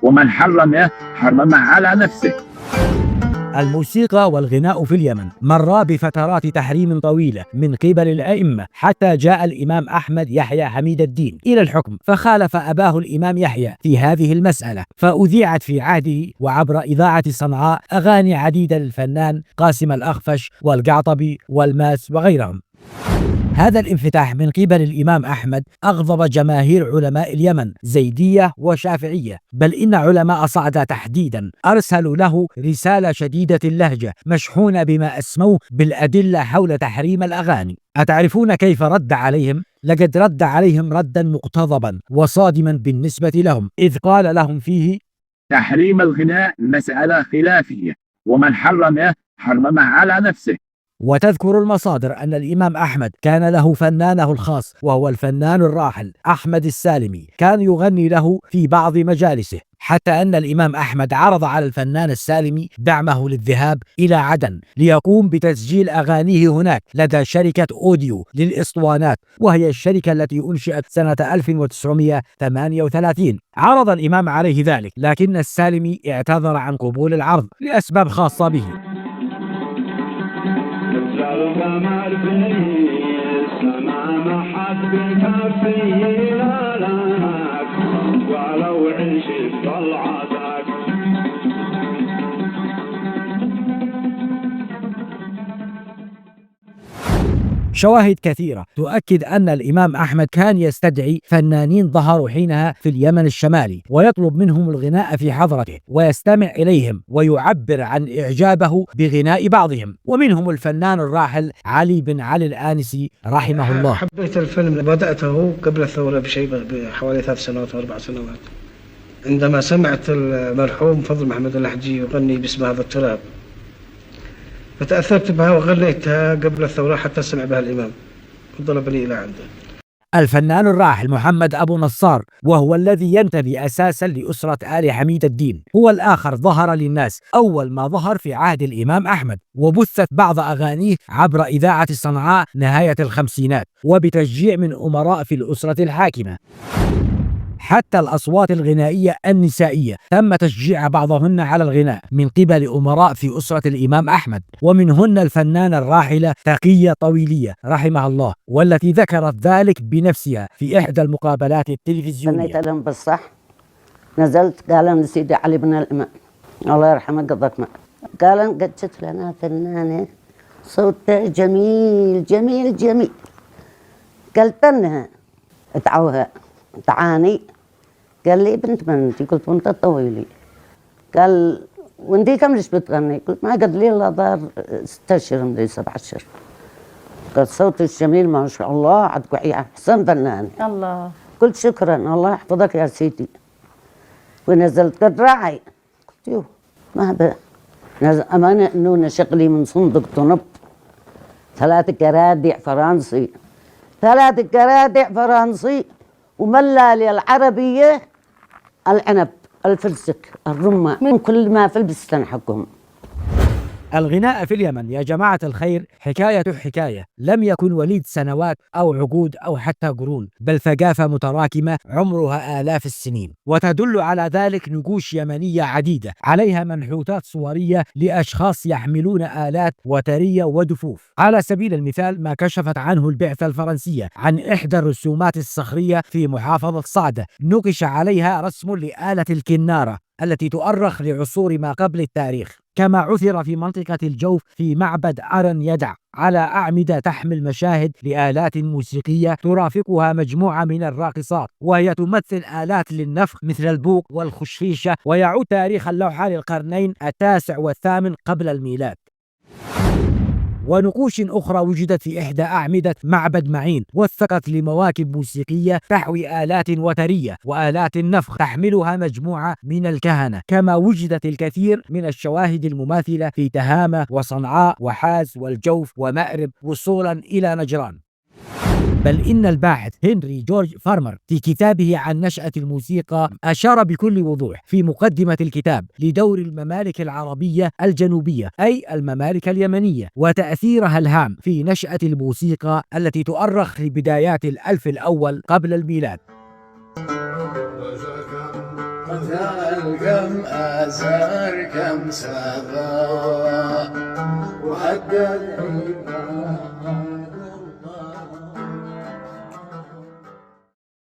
ومن حرمه حرمه على نفسه. الموسيقى والغناء في اليمن مر بفترات تحريم طويلة من قبل الأئمة، حتى جاء الإمام أحمد يحيى حميد الدين إلى الحكم فخالف أباه الإمام يحيى في هذه المسألة، فأذيعت في عهده وعبر إذاعة صنعاء أغاني عديدة للفنان قاسم الأخفش والقعطبي والماس وغيرهم. هذا الانفتاح من قبل الإمام أحمد أغضب جماهير علماء اليمن زيدية وشافعية، بل إن علماء صعدة تحديدا أرسلوا له رسالة شديدة اللهجة مشحونة بما أسموه بالأدلة حول تحريم الأغاني. أتعرفون كيف رد عليهم؟ لقد رد عليهم ردا مقتضبا وصادما بالنسبة لهم، إذ قال لهم فيه: تحريم الغناء مسألة خلافية، ومن حرمه حرمه على نفسه. وتذكر المصادر أن الإمام أحمد كان له فنانه الخاص، وهو الفنان الراحل أحمد السالمي، كان يغني له في بعض مجالسه، حتى أن الإمام أحمد عرض على الفنان السالمي دعمه للذهاب إلى عدن ليقوم بتسجيل أغانيه هناك لدى شركة أوديو للإسطوانات، وهي الشركة التي أنشئت سنة 1938. عرض الإمام عليه ذلك، لكن السالمي اعتذر عن قبول العرض لأسباب خاصة به. شواهد كثيرة تؤكد أن الإمام أحمد كان يستدعي فنانين ظهروا حينها في اليمن الشمالي ويطلب منهم الغناء في حضرته ويستمع إليهم ويعبر عن إعجابه بغناء بعضهم، ومنهم الفنان الراحل علي بن علي الآنسي رحمه الله. حبيت الفيلم، بدأته قبل الثورة بحوالي 3 سنوات أو 4 سنوات، عندما سمعت المرحوم فضل محمد الأحجي يغني باسم هذا التراب، فتأثرت بها وغنيتها قبل الثورة حتى سمع بها الإمام وطلب لي إلى عنده. الفنان الراحل محمد أبو نصار، وهو الذي ينتمي أساسا لأسرة آل حميد الدين، هو الآخر ظهر للناس أول ما ظهر في عهد الإمام أحمد، وبثت بعض أغانيه عبر إذاعة صنعاء نهاية الخمسينات وبتشجيع من أمراء في الأسرة الحاكمة. حتى الأصوات الغنائية النسائية تم تشجيع بعضهن على الغناء من قبل أمراء في أسرة الإمام أحمد، ومنهن الفنانة الراحلة تقية طويلية رحمها الله، والتي ذكرت ذلك بنفسها في إحدى المقابلات التلفزيونية. غنيت لهم بالصح، نزلت قال أنا سيدي علي بن الإمام الله يرحمه قضاك ما، قال قد جت لنا فنانة صوتها جميل جميل جميل، قلت انها ادعوها تعاني، قال لي بنت من انتي؟ قلت وانت طويلي، قال وانتي كم ليش بتغني؟ قلت ما قد لي الا دار 6 اشهر مدري 7 اشهر، قال صوتك جميل ما شاء الله، عندك احسن فنان. الله. قلت شكرا الله يحفظك يا سيدي. ونزلت قد راعي، قلت يوه ما به نزل امانه انه شغلي من صندوق طنب 3 كرادع فرنسي، 3 كرادع فرنسي، وملالي العربية العنب الفلسك الرمان من كل ما في البستان حقهم. الغناء في اليمن يا جماعة الخير حكاية حكاية، لم يكن وليد سنوات أو عقود أو حتى قرون، بل ثقافة متراكمة عمرها آلاف السنين، وتدل على ذلك نقوش يمنية عديدة عليها منحوتات صورية لأشخاص يحملون آلات وترية ودفوف. على سبيل المثال ما كشفت عنه البعثة الفرنسية عن إحدى الرسومات الصخرية في محافظة صعدة، نقش عليها رسم لآلة الكنارة التي تؤرخ لعصور ما قبل التاريخ. كما عثر في منطقة الجوف في معبد أرن يدع على أعمدة تحمل مشاهد لآلات موسيقية ترافقها مجموعة من الراقصات، وهي تمثل آلات للنفخ مثل البوق والخشفيشة، ويعود تاريخ اللوحة للقرنين التاسع والثامن قبل الميلاد. ونقوش أخرى وجدت في إحدى أعمدة معبد معين، وثقت لمواكب موسيقية تحوي آلات وترية وآلات النفخ تحملها مجموعة من الكهنة. كما وجدت الكثير من الشواهد المماثلة في تهامة وصنعاء وحاز والجوف ومأرب وصولا إلى نجران. بل إن الباحث هنري جورج فارمر في كتابه عن نشأة الموسيقى أشار بكل وضوح في مقدمة الكتاب لدور الممالك العربية الجنوبية أي الممالك اليمنية وتأثيرها الهام في نشأة الموسيقى التي تؤرخ لبدايات الألف الأول قبل الميلاد. القم أزار كم سبا وهدد عباد